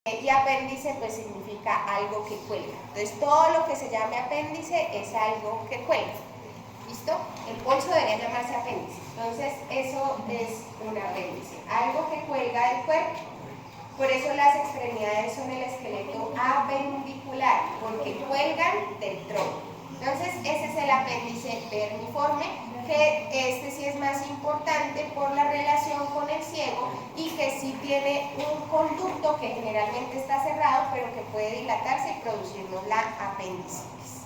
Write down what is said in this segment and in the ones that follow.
Y apéndice pues significa algo que cuelga. Entonces todo lo que se llame apéndice es algo que cuelga. ¿Listo? El pulso debería llamarse apéndice. Entonces eso es un apéndice, algo que cuelga del cuerpo. Por eso las extremidades son el esqueleto apendicular, porque cuelgan del tronco. Entonces ese es el apéndice vermiforme, que este sí es más importante por la relación con el ciego y que sí tiene un conducto que generalmente está cerrado, pero que puede dilatarse y producirnos la apendicitis.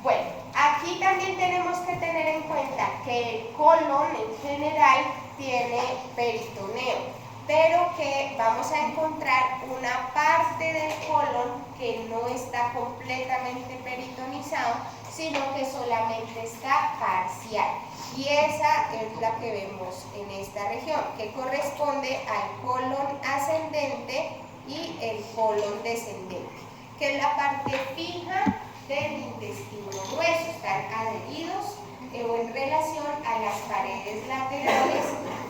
Bueno, aquí también tenemos que tener en cuenta que el colon en general tiene peritoneo, pero que vamos a encontrar una parte del colon que no está completamente peritonizado, sino que solamente está parcial. Y esa es la que vemos en esta región, que corresponde al colon ascendente y el colon descendente, que es la parte fija del intestino grueso, están adheridos o en relación a las paredes laterales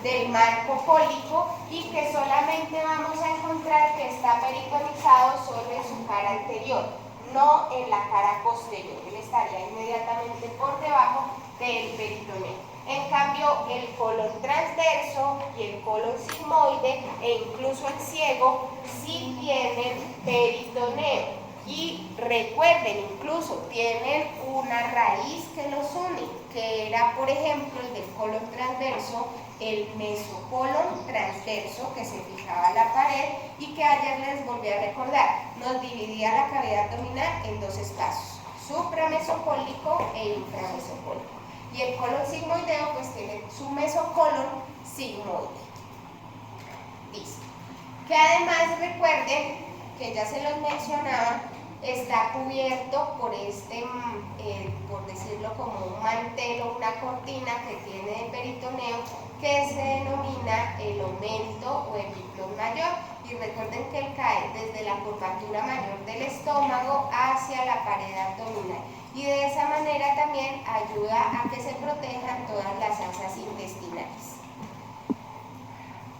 del marco cólico, y que solamente vamos a encontrar que está peritonizado solo en su cara anterior, no en la cara posterior. Él estaría inmediatamente por debajo del peritoneo. En cambio, el colon transverso y el colon sigmoide e incluso el ciego sí tienen peritoneo. Y recuerden, incluso tienen una raíz que los une, que era, por ejemplo, el del colon transverso, el mesocolon transverso, que se fijaba en la pared y que ayer les volví a recordar, nos dividía la cavidad abdominal en dos espacios, supramesocólico e inframesocólico. Y el colon sigmoideo pues tiene su mesocolon sigmoide. Listo. Que además recuerden que ya se los mencionaba, está cubierto por por decirlo como un mantel o una cortina que tiene el peritoneo, que se denomina el aumento o epiclón mayor. Y recuerden que él cae desde la curvatura mayor del estómago hacia la pared abdominal. Y de esa manera también ayuda a que se protejan todas las asas intestinales.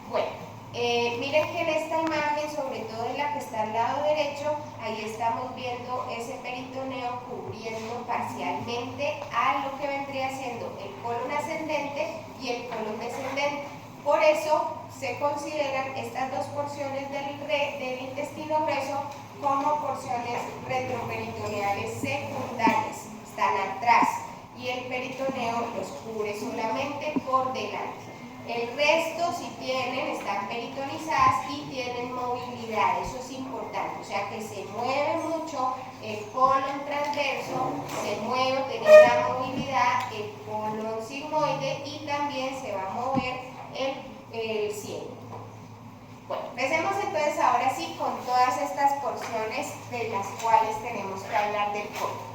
Bueno. Miren que en esta imagen, sobre todo en la que está al lado derecho, ahí estamos viendo ese peritoneo cubriendo parcialmente a lo que vendría siendo el colon ascendente y el colon descendente. Por eso se consideran estas dos porciones del intestino grueso como porciones retroperitoneales secundarias, están atrás, y el peritoneo los cubre solamente por delante. El resto, si tienen, están peritonizadas y tienen movilidad, eso es importante, o sea que se mueve mucho el colon transverso, se mueve, tiene la movilidad, el colon sigmoide, y también se va a mover el ciego. Bueno, empecemos entonces ahora sí con todas estas porciones de las cuales tenemos que hablar del colon.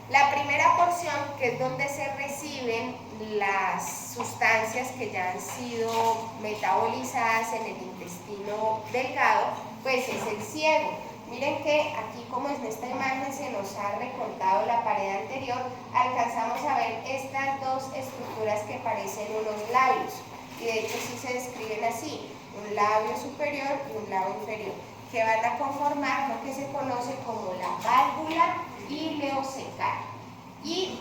La primera porción, que es donde se reciben las sustancias que ya han sido metabolizadas en el intestino delgado, pues es el ciego. Miren que aquí, como en esta imagen se nos ha recortado la pared anterior, alcanzamos a ver estas dos estructuras que parecen unos labios, y de hecho sí se describen así, un labio superior y un labio inferior, que van a conformar lo que se conoce como la válvula ileocecal. Y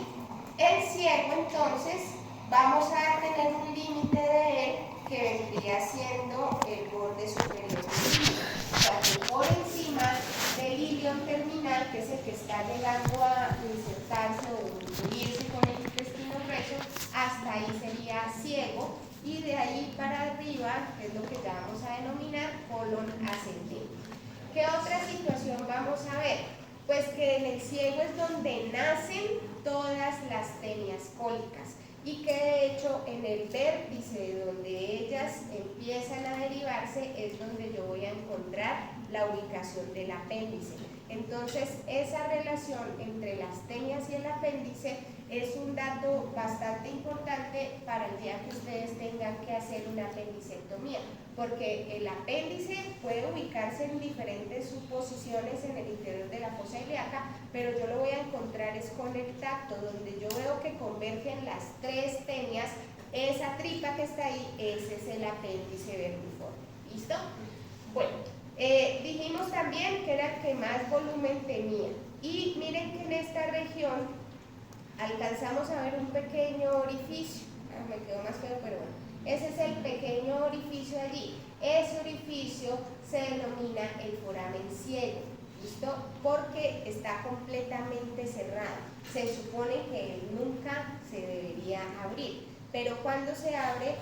el ciego, entonces, vamos a tener un límite de él que vendría siendo el borde superior del ilion. O sea, que por encima del ilion terminal, que es el que está llegando a insertarse o unirse con el intestino grueso, hasta ahí sería ciego, y de ahí para arriba, que es lo que ya vamos a denominar colon ascendente. ¿Qué otra situación vamos a ver? Pues que en el ciego es donde nacen todas las tenias cólicas, y que de hecho en el vértice de donde ellas empiezan a derivarse es donde yo voy a encontrar la ubicación del apéndice. Entonces esa relación entre las tenias y el apéndice es un dato bastante importante para el día que ustedes tengan que hacer una apendicectomía, porque el apéndice puede ubicarse en diferentes suposiciones en el interior de la fosa ilíaca, pero yo lo voy a encontrar es con el tacto, donde yo veo que convergen las tres tenias, esa tripa que está ahí, ese es el apéndice vermiforme. ¿Listo? Bueno, Dijimos también que era el que más volumen tenía. Y miren que en esta región alcanzamos a ver un pequeño orificio. Me quedó más feo, pero bueno. Ese es el pequeño orificio allí. Ese orificio se denomina el foramen ciego. ¿Listo? Porque está completamente cerrado. Se supone que él nunca se debería abrir, pero cuando se abre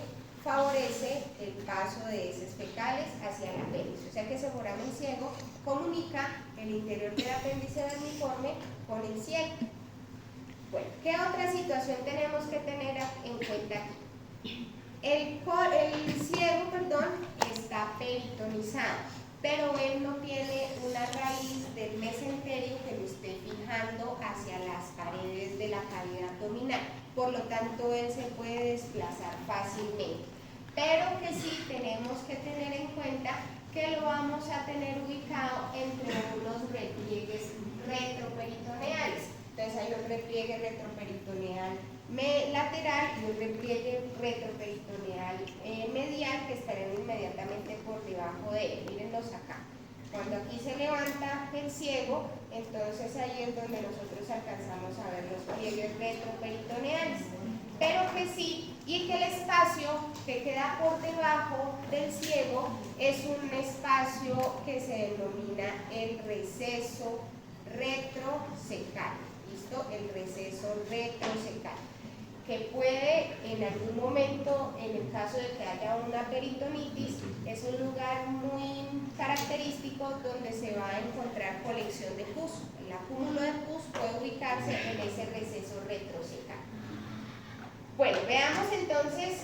favorece el paso de heces fecales hacia el apéndice. O sea que ese foramen ciego comunica el interior del apéndice vermiforme con el ciego. Bueno, ¿qué otra situación tenemos que tener en cuenta aquí? El ciego, está peritonizado, pero él no tiene una raíz del mesenterio que lo esté fijando hacia las paredes de la cavidad abdominal. Por lo tanto, él se puede desplazar fácilmente. Pero que sí tenemos que tener en cuenta que lo vamos a tener ubicado entre unos repliegues retroperitoneales. Entonces hay un repliegue retroperitoneal lateral y un repliegue retroperitoneal medial que estarán inmediatamente por debajo de él. Mírenlos acá. Cuando aquí se levanta el ciego, entonces ahí es donde nosotros alcanzamos a ver los pliegues retroperitoneales. Pero que sí, y que el espacio que queda por debajo del ciego es un espacio que se denomina el receso retrocecal. ¿Listo? El receso retrocecal, que puede en algún momento, en el caso de que haya una peritonitis, es un lugar muy característico donde se va a encontrar colección de pus. El acúmulo de pus puede ubicarse en ese receso retrocecal. Bueno, veamos entonces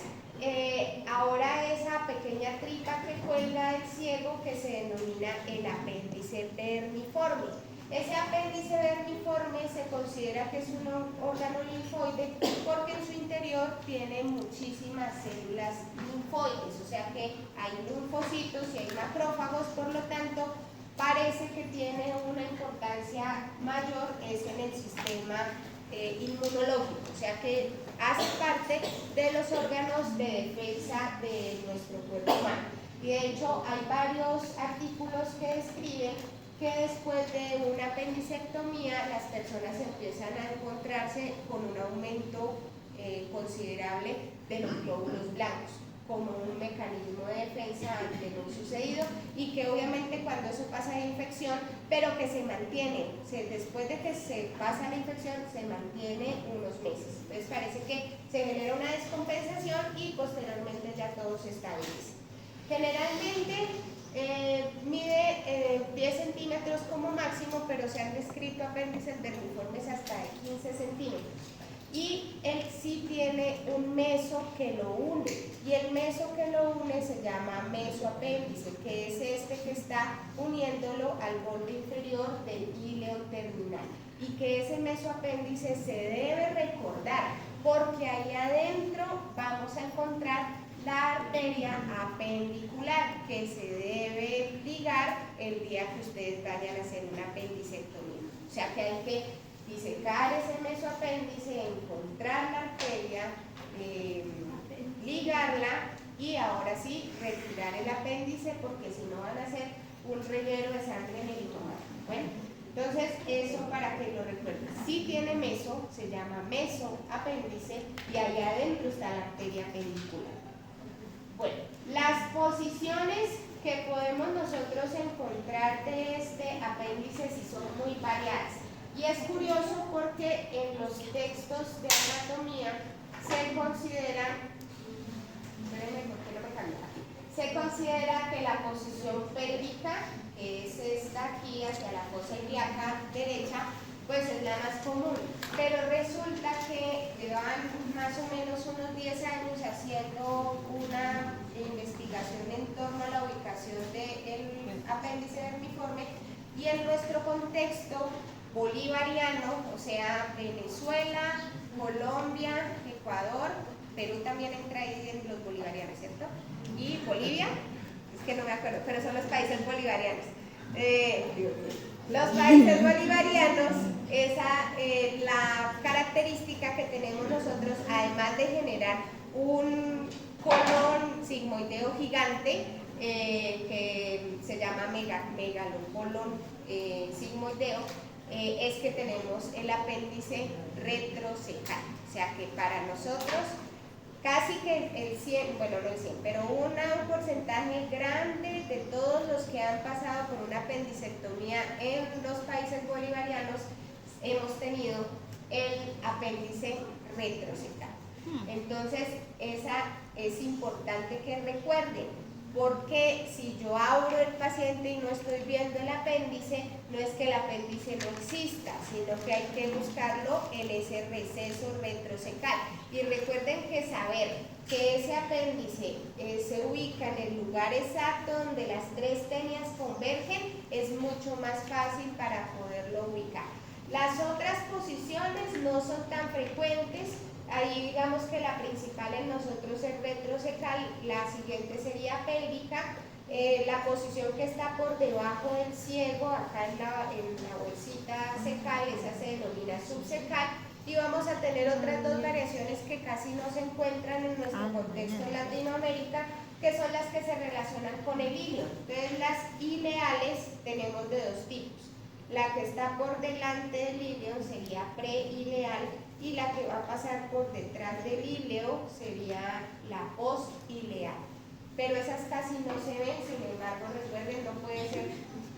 ahora esa pequeña tripa que cuelga del ciego que se denomina el apéndice vermiforme. Ese apéndice vermiforme se considera que es un órgano linfoide porque en su interior tiene muchísimas células linfoides, o sea que hay linfocitos y hay macrófagos, por lo tanto parece que tiene una importancia mayor es en el sistema inmunológico, o sea que hace parte de los órganos de defensa de nuestro cuerpo humano. Y de hecho hay varios artículos que describen que después de una apendicectomía las personas empiezan a encontrarse con un aumento considerable de los glóbulos blancos como un mecanismo de defensa ante lo sucedido, y que obviamente cuando eso pasa de infección, pero que se mantiene, después de que se pasa la infección, se mantiene unos meses. Entonces parece que se genera una descompensación y posteriormente ya todo se estabiliza. Generalmente mide 10 centímetros como máximo, pero se han descrito apéndices vermiformes hasta de 15 centímetros. Y él sí tiene un meso que lo une, y el meso que lo une se llama mesoapéndice, que es este que está uniéndolo al borde inferior del íleo terminal, y que ese mesoapéndice se debe recordar porque ahí adentro vamos a encontrar la arteria apendicular que se debe ligar el día que ustedes vayan a hacer una apendicectomía. O sea que hay que disecar ese mesoapéndice, encontrar la arteria, ligarla y ahora sí retirar el apéndice, porque si no van a hacer un reguero de sangre en el estómago. Bueno, entonces eso para que lo recuerden. Si tiene meso, se llama mesoapéndice y allá adentro está la arteria apendicular. Bueno, las posiciones que podemos nosotros encontrar de este apéndice sí son muy variadas. Y es curioso porque en los textos de anatomía se considera, se considera que la posición pélvica, que es esta aquí hacia la fosa ilíaca derecha, pues es la más común. Pero resulta que llevan más o menos unos 10 años haciendo una investigación en torno a la ubicación del apéndice vermiforme, y en nuestro contexto bolivariano, o sea, Venezuela, Colombia, Ecuador, Perú también entra ahí en los bolivarianos, ¿cierto? Y Bolivia, es que no me acuerdo, pero son los países bolivarianos. Los países bolivarianos, la característica que tenemos nosotros, además de generar un colon sigmoideo gigante, que se llama megalocolon sigmoideo, es que tenemos el apéndice retrocecal. O sea que para nosotros casi que el 100, bueno no el 100, pero un porcentaje grande de todos los que han pasado por una apendicectomía en los países bolivarianos hemos tenido el apéndice retrocecal. Entonces esa es importante que recuerden, porque si yo abro el paciente y no estoy viendo el apéndice, no es que el apéndice no exista, sino que hay que buscarlo en ese receso retrocecal. Y recuerden que saber que ese apéndice se ubica en el lugar exacto donde las tres tenias convergen es mucho más fácil para poderlo ubicar. Las otras posiciones no son tan frecuentes. Ahí digamos que la principal en nosotros es retrocecal, la siguiente sería pélvica, la posición que está por debajo del ciego, acá en la bolsita cecal, esa se denomina subcecal, y vamos a tener otras dos variaciones que casi no se encuentran en nuestro contexto en Latinoamérica, que son las que se relacionan con el ileo. Entonces las ileales tenemos de dos tipos. La que está por delante del ileo sería preileal y la que va a pasar por detrás del ileo sería la postileal. Pero esas casi no se ven, sin embargo recuerden, no puede ser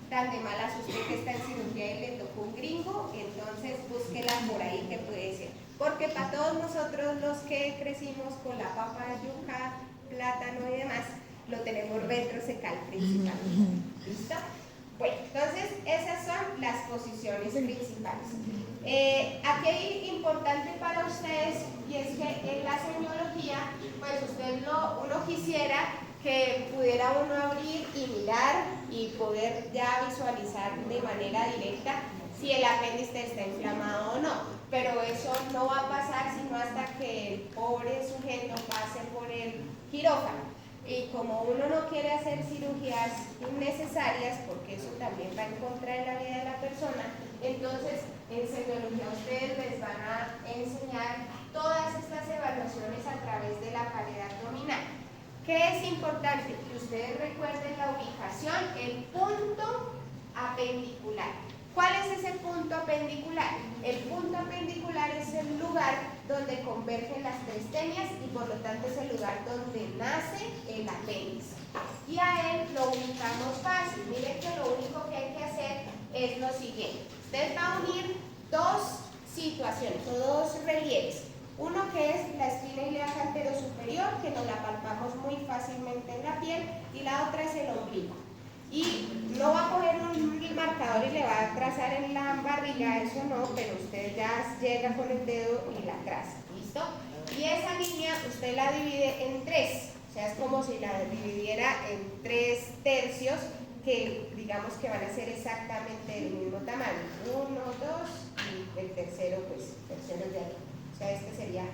tan de mala usted que está en cirugía y le tocó un gringo, entonces búsquela por ahí que puede ser. Porque para todos nosotros los que crecimos con la papa, yuca, plátano y demás, lo tenemos retrocecal principalmente. ¿Listo? Bueno, entonces esas son las posiciones principales. Aquí hay importante para ustedes, y es que en la semiología, pues uno quisiera que pudiera uno abrir y mirar y poder ya visualizar de manera directa si el apéndice está inflamado o no, pero eso no va a pasar sino hasta que el pobre sujeto pase por el quirófano. Y como uno no quiere hacer cirugías innecesarias, porque eso también va en contra de la vida de la persona, entonces en semiología ustedes les van a enseñar todas estas evaluaciones a través de la pared abdominal. ¿Qué es importante? Que ustedes recuerden la ubicación, el punto apendicular. ¿Cuál es ese punto apendicular? El punto apendicular es el lugar donde convergen las tres tenias y por lo tanto es el lugar donde nace el apéndice. Y a él lo ubicamos fácil. Miren que lo único que hay que hacer es lo siguiente. Usted va a unir dos situaciones o dos relieves. Uno que es la espina ilíaca anterosuperior, que nos la palpamos muy fácilmente en la piel, y la otra es el ombligo. Y no va a coger un marcador y le va a trazar en la barriga, eso no, pero usted ya llega con el dedo y la traza, ¿listo? Y esa línea usted la divide en tres, o sea, es como si la dividiera en 3 tercios, que digamos que van a ser exactamente del mismo tamaño, 1, 2 y el tercero, pues, tercero de ahí. O sea, este sería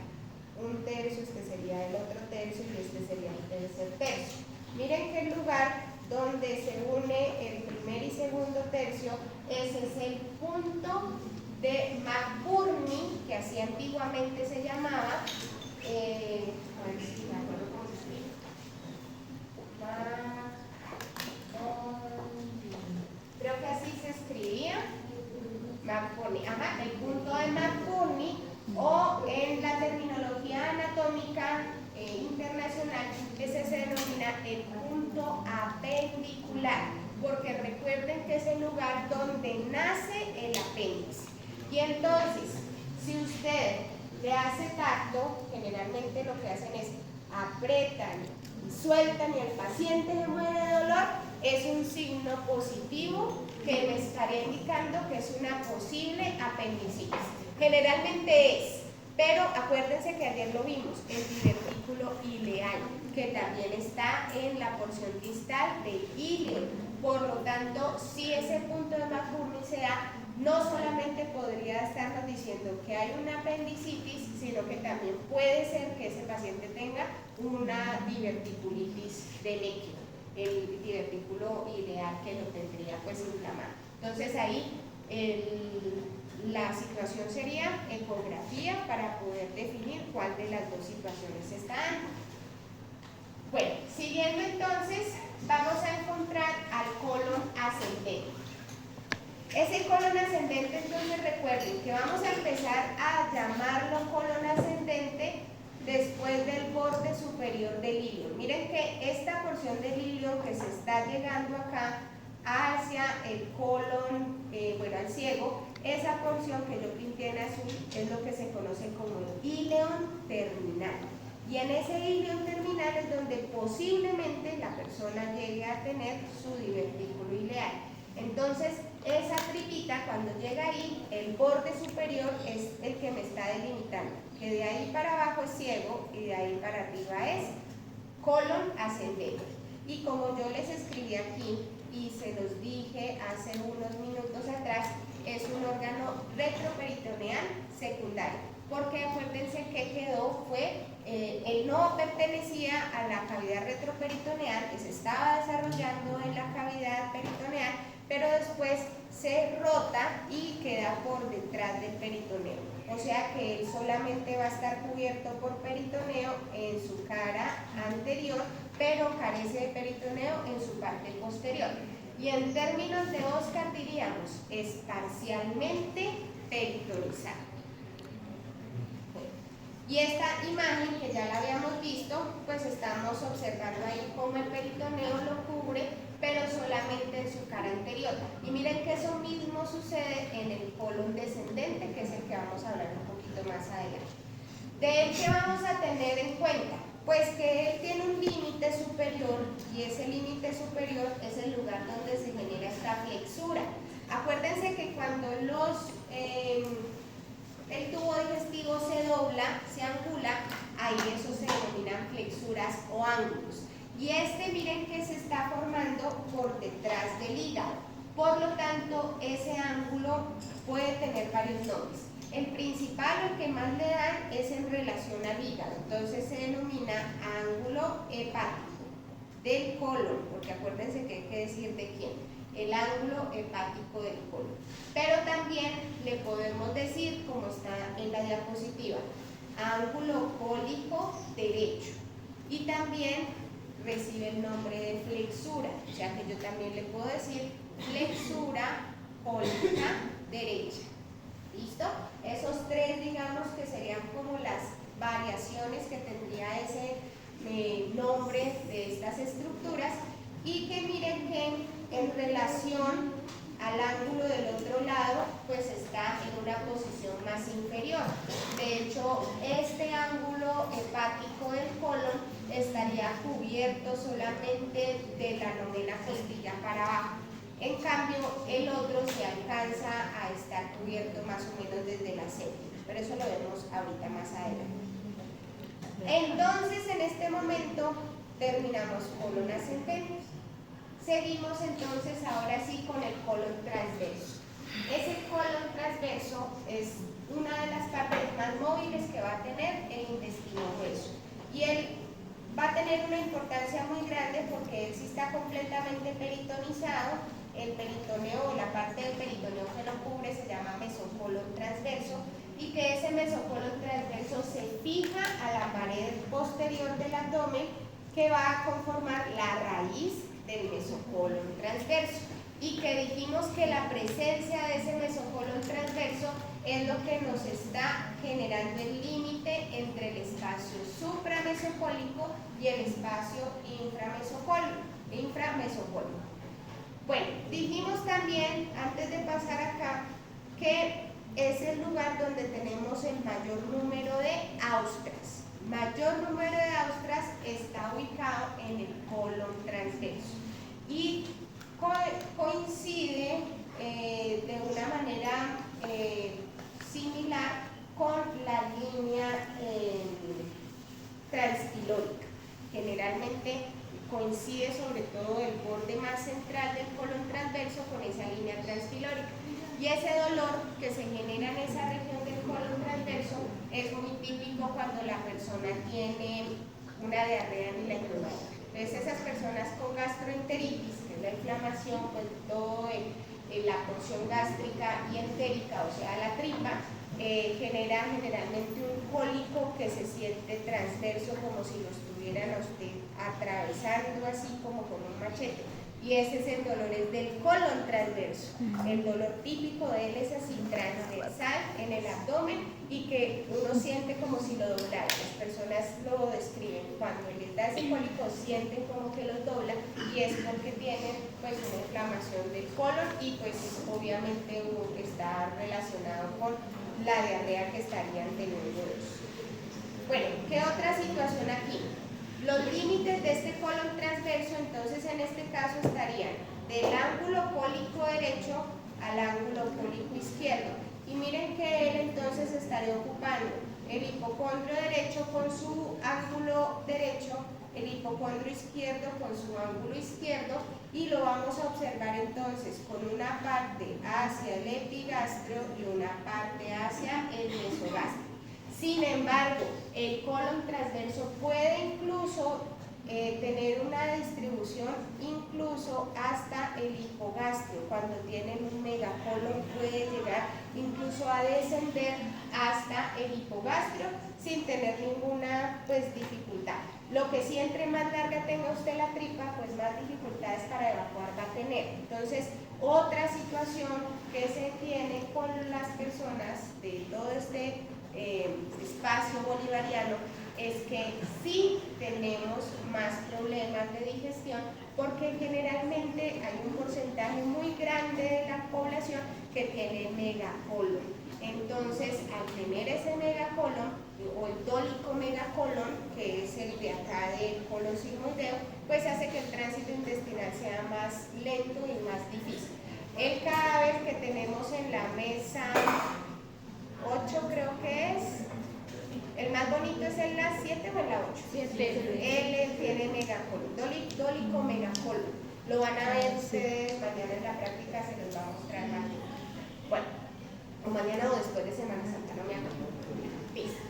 un tercio, este sería el otro tercio y este sería el tercer tercio. Miren que el lugar donde se une el primer y segundo tercio, ese es el punto de McBurney, que así antiguamente se llamaba, a ver si me acuerdo cómo se escribe. Creo que así se escribía, McBurney, ajá, el punto de McBurney, o en la terminología anatómica internacional, ese se denomina el punto apendicular, porque recuerden que es el lugar donde nace el apéndice. Y entonces, si usted le hace tacto, generalmente lo que hacen es apretan y sueltan y el paciente se muere de dolor, es un signo positivo que me estaría indicando que es una posible apendicitis. Generalmente es, pero acuérdense que ayer lo vimos, el divertículo ileal, que también está en la porción distal del ileo. Por lo tanto, si ese punto de McBurney se da, no solamente podría estarnos diciendo que hay una apendicitis, sino que también puede ser que ese paciente tenga una diverticulitis de Lecky, el divertículo ileal que lo tendría pues inflamado. Entonces ahí la situación sería ecografía para poder definir cuál de las dos situaciones está dando. Bueno, siguiendo entonces vamos a encontrar al colon ascendente. Ese colon ascendente, entonces recuerden que vamos a empezar a llamarlo colon ascendente después del borde superior del ilion. Miren que esta porción del ilion que se está llegando acá hacia el colon, bueno, al ciego, esa porción que yo pinté en azul es lo que se conoce como el ilion terminal. Y en ese ilion terminal es donde posiblemente la persona llegue a tener su divertículo ileal. Entonces, esa tripita, cuando llega ahí, el borde superior es el que me está delimitando, que de ahí para abajo es ciego y de ahí para arriba es colon ascendente. Y como yo les escribí aquí y se los dije hace unos minutos atrás, es un órgano retroperitoneal secundario, porque acuérdense que quedó fue, él no pertenecía a la cavidad retroperitoneal que se estaba desarrollando en la cavidad peritoneal, pero después se rota y queda por detrás del peritoneo. O sea que él solamente va a estar cubierto por peritoneo en su cara anterior, pero carece de peritoneo en su parte posterior. Y en términos de Oscar diríamos, es parcialmente peritonizado. Y esta imagen que ya la habíamos visto, pues estamos observando ahí cómo el peritoneo lo cubre, pero solamente en su cara anterior. Y miren que eso mismo sucede en el colon descendente, que es el que vamos a hablar un poquito más adelante. ¿De él qué vamos a tener en cuenta? Pues que él tiene un límite superior y ese límite superior es el lugar donde se genera esta flexura. Acuérdense que cuando el tubo digestivo se dobla, se angula, ahí eso se denominan flexuras o ángulos. Y miren que se está formando por detrás del hígado. Por lo tanto, ese ángulo puede tener varios nombres. El principal, el que más le dan, es en relación al hígado. Entonces se denomina ángulo hepático del colon, porque acuérdense que hay que decir de quién. El ángulo hepático del colon. Pero también le podemos decir, como está en la diapositiva, ángulo cólico derecho. Y también recibe el nombre de flexura, o sea que yo también le puedo decir flexura cólica derecha. ¿Listo? Esos tres, digamos, que serían como las variaciones que tendría ese nombre de estas estructuras, y que miren que en relación al ángulo del otro lado, pues está en una posición más inferior. De hecho, este ángulo hepático del colon estaría cubierto solamente de la novena costilla para abajo. En cambio, el otro se alcanza a estar cubierto más o menos desde la séptima, pero eso lo vemos ahorita más adelante. Entonces, en este momento terminamos colon ascendente. Seguimos entonces ahora sí con el colon transverso. Ese colon transverso es una de las partes más móviles que va a tener el intestino grueso. Y él va a tener una importancia muy grande porque él sí está completamente peritonizado. El peritoneo o la parte del peritoneo que lo cubre se llama mesocolon transverso, y que ese mesocolon transverso se fija a la pared posterior del abdomen, que va a conformar la raíz del mesocolon transverso, y que dijimos que la presencia de ese mesocolon transverso es lo que nos está generando el límite entre el espacio supramesocólico y el espacio inframesocólico. Bueno, dijimos también, antes de pasar acá, que es el lugar donde tenemos el mayor número de austras. Mayor número de austras está ubicado en el colon transverso y coincide de una manera similar con la línea transpilórica. Generalmente coincide sobre todo el borde más central del colon transverso con esa línea transpilórica. Y ese dolor que se genera en esa región del colon transverso es muy típico cuando la persona tiene una diarrea anilectomática. Entonces, esas personas con gastroenteritis, que es la inflamación, pues todo la porción gástrica y entérica, o sea, la tripa, genera generalmente un cólico que se siente transverso, como si lo estuviera estuvieran a usted atravesando así como con un machete. Y ese es el dolor, es del colon transverso. El dolor típico de él es así, transversal en el abdomen y que uno siente como si lo doblara. Las personas lo describen, cuando les da ese cólico sienten como que los dobla y es porque tienen pues una inflamación del colon y pues obviamente está relacionado con la diarrea que estarían teniendo ellos. Bueno, ¿qué otra situación aquí? Los límites de este colon transverso, entonces en este caso estarían del ángulo cólico derecho al ángulo cólico izquierdo. Y miren que él entonces estaría ocupando el hipocondrio derecho con su ángulo derecho, el hipocondrio izquierdo con su ángulo izquierdo, y lo vamos a observar entonces con una parte hacia el epigastrio y una parte hacia el mesogastrio. Sin embargo, el colon transverso puede incluso tener una distribución incluso hasta el hipogastrio. Cuando tienen un megacolon puede llegar incluso a descender hasta el hipogastrio sin tener ninguna pues dificultad. Lo que sí, entre más larga tenga usted la tripa, pues más dificultades para evacuar va a tener. Entonces, otra situación que se tiene con las personas de todo este espacio bolivariano es que sí tenemos más problemas de digestión porque generalmente hay un porcentaje muy grande de la población que tiene megacolon. Entonces, al tener ese megacolon o el dólico megacolon, que es el de acá del colon sigmoideo, pues hace que el tránsito intestinal sea más lento y más difícil. El cadáver que tenemos en la mesa 8 creo que es, el más bonito es en la 7 o en la 8. 7. Él tiene megacolon, dólico megacolon. Lo van a ver ustedes mañana en la práctica, se los va a mostrar más. Bueno, o mañana o después de Semana Santa, no me acuerdo. Listo.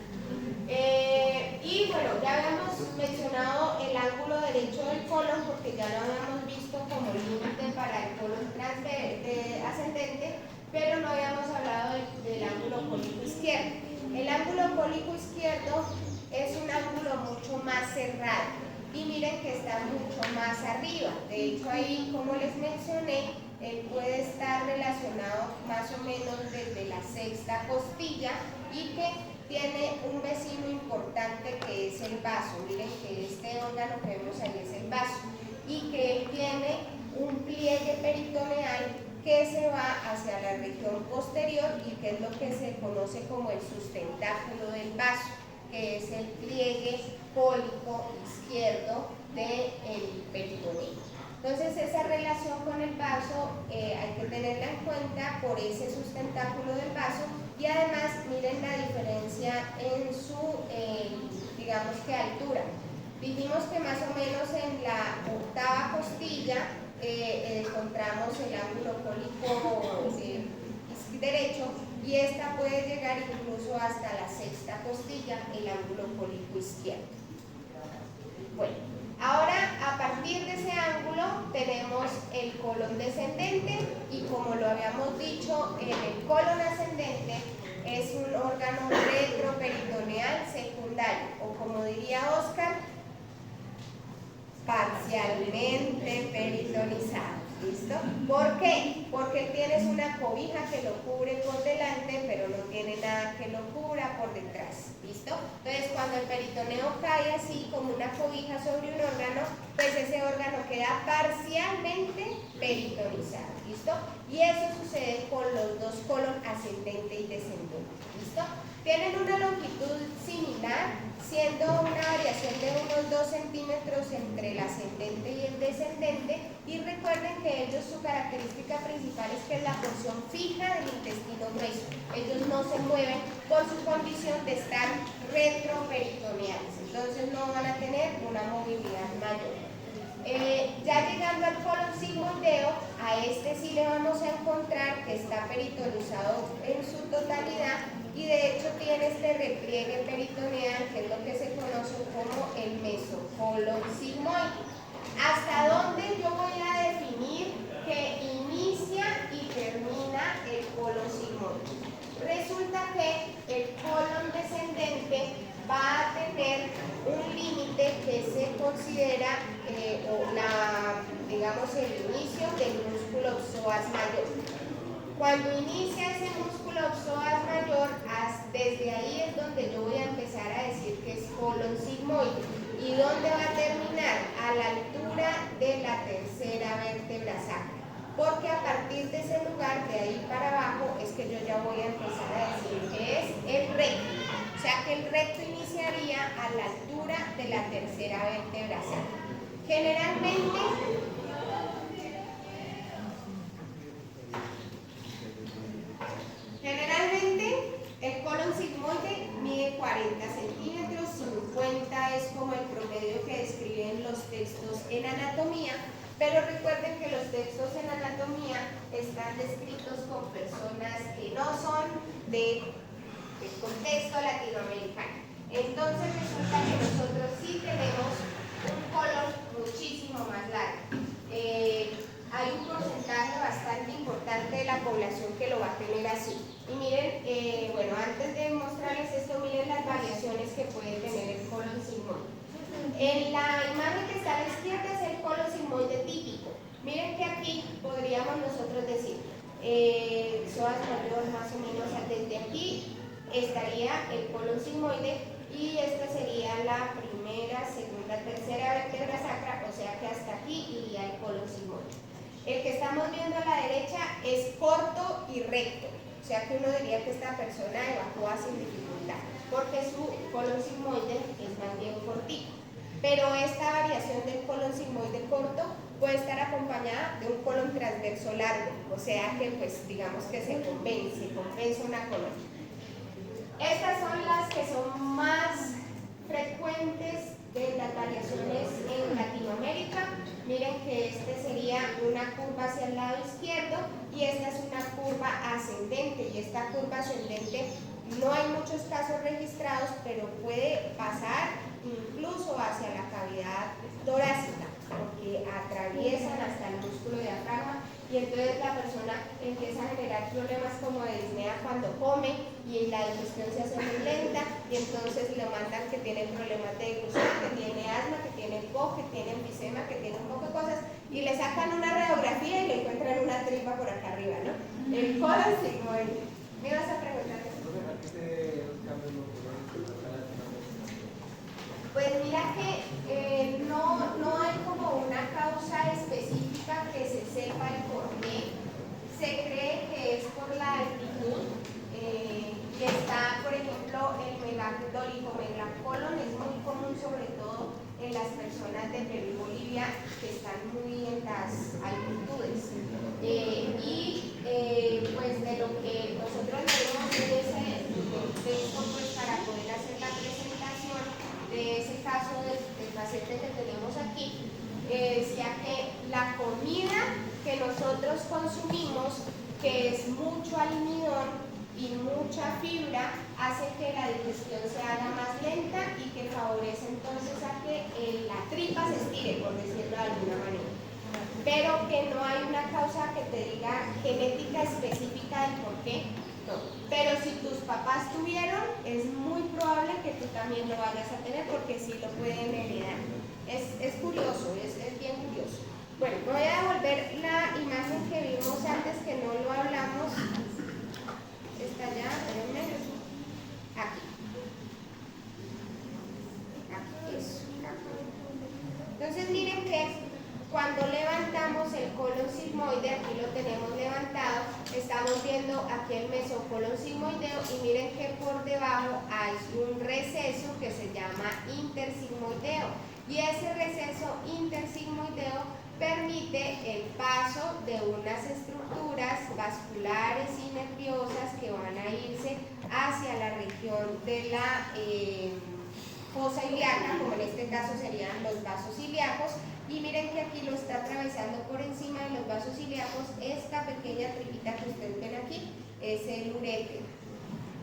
Y bueno, ya habíamos mencionado el ángulo derecho del colon porque ya lo habíamos visto como límite para el colon ascendente, pero no habíamos hablado del ángulo cólico izquierdo. El ángulo cólico izquierdo es un ángulo mucho más cerrado y miren que está mucho más arriba. De hecho, ahí, como les mencioné, él puede estar relacionado más o menos desde la sexta costilla y que tiene un vecino importante que es el vaso. Miren que este órgano que vemos ahí es el vaso y que él tiene un pliegue peritoneal que se va hacia la región posterior y que es lo que se conoce como el sustentáculo del vaso, que es el pliegue cólico izquierdo del peritoneo. Entonces, esa relación con el vaso hay que tenerla en cuenta por ese sustentáculo del vaso y además miren la diferencia en su, digamos que altura. Dijimos que más o menos en la octava costilla encontramos el ángulo cólico derecho y esta puede llegar incluso hasta la sexta costilla, el ángulo cólico izquierdo. Bueno, ahora a partir de ese ángulo tenemos el colon descendente y como lo habíamos dicho, el colon ascendente es un órgano retroperitoneal secundario o como diría Oscar, parcialmente peritonizado. ¿Listo? ¿Por qué? Porque tienes una cobija que lo cubre por delante, pero no tiene nada que lo cubra por detrás. ¿Listo? Entonces, cuando el peritoneo cae así como una cobija sobre un órgano, pues ese órgano queda parcialmente peritonizado. ¿Listo? Y eso sucede con los dos colon ascendente y descendente. ¿Listo? Tienen una longitud similar, siendo una variación de unos 2 centímetros entre el ascendente y el descendente, y recuerden que ellos, su característica principal es que es la porción fija del intestino grueso. Ellos no se mueven por su condición de estar retroperitoneales, entonces no van a tener una movilidad mayor. Ya llegando al colon sigmoideo, a este sí le vamos a encontrar que está peritonizado en su totalidad y de hecho tiene este repliegue peritoneal que es lo que se conoce como el mesocolon sigmoide. ¿Hasta dónde yo voy a definir que inicia y termina el colon sigmoide? Resulta que el colon descendente va a tener un límite que considera digamos, el inicio del músculo psoas mayor. Cuando inicia ese músculo psoas mayor, desde ahí es donde yo voy a empezar a decir que es colon sigmoide. ¿Y dónde va a terminar? A la altura de la tercera vértebra sacra. Porque a partir de ese lugar, de ahí para abajo, es que yo ya voy a empezar a decir que es el recto. O sea que el recto iniciaría a la altura de la tercera vértebra sacra. Generalmente, el colon sigmoide mide 40 centímetros, 50 es como el promedio que describen los textos en anatomía, pero recuerden que los textos en anatomía están descritos con personas que no son del contexto latinoamericano. Entonces resulta que nosotros sí tenemos un colon muchísimo más largo. Hay un porcentaje bastante importante de la población que lo va a tener así. Y miren, bueno, antes de mostrarles esto, miren las variaciones que puede tener el colon sigmoide. En la imagen que está a la izquierda es el colon sigmoide típico. Miren que aquí podríamos nosotros decir, psoas mayor más o menos desde aquí estaría el colon sigmoide y esta sería la primera, segunda, tercera vértebra sacra, o sea que hasta aquí iría el colon sigmoide. El que estamos viendo a la derecha es corto y recto, o sea que uno diría que esta persona evacúa sin dificultad, porque su colon sigmoide es más bien cortito. Pero esta variación del colon sigmoide corto puede estar acompañada de un colon transverso largo, o sea que pues digamos que se compensa una con otra. Estas son las que son más frecuentes de las variaciones en Latinoamérica. Miren que este sería una curva hacia el lado izquierdo y esta es una curva ascendente, y esta curva ascendente no hay muchos casos registrados, pero puede pasar incluso hacia la cavidad torácica, porque atraviesan hasta el músculo diafragma y entonces la persona empieza a generar problemas como de disnea cuando come y la digestión se hace muy lenta y entonces le mandan que tiene problemas de deglución, que tiene asma, que tiene POC, que tiene enfisema, que tiene un poco de cosas y le sacan una radiografía y le encuentran una tripa por acá arriba, ¿no? El colon sigmoide. ¿Me vas a preguntar? Pues mira que no hay como una causa específica que se sepa el por qué. Se cree que es por la altitud. Y está, por ejemplo, el dolicomegacolon, es muy común sobre todo en las personas de Perú y Bolivia que están muy en las altitudes. Pues de lo que nosotros leemos en ese texto, pues para poder hacer la presentación de ese caso del paciente que tenemos aquí, decía que la comida que nosotros consumimos, que es mucho almidón y mucha fibra, hace que la digestión se haga más lenta y que favorece entonces a que la tripa se estire, por decirlo de alguna manera. Pero que no hay una causa que te diga genética específica del por qué. No. Pero si tus papás tuvieron, es muy probable que tú también lo vayas a tener porque sí lo pueden heredar. Es curioso, es bien curioso. Bueno, voy a devolver la imagen que vimos antes, que no lo hablamos. Está allá, espérenme. Aquí. Aquí, eso. Entonces miren que cuando levantamos el colon sigmoide, aquí lo tenemos levantado, estamos viendo aquí el mesocolon sigmoideo y miren que por debajo hay un receso que se llama intersigmoideo y ese receso intersigmoideo permite el paso de unas estructuras vasculares y nerviosas que van a irse hacia la región de la fosa ilíaca, como en este caso serían los vasos ilíacos. Y miren que aquí lo está atravesando por encima de los vasos ilíacos esta pequeña tripita que ustedes ven aquí, es el uréter.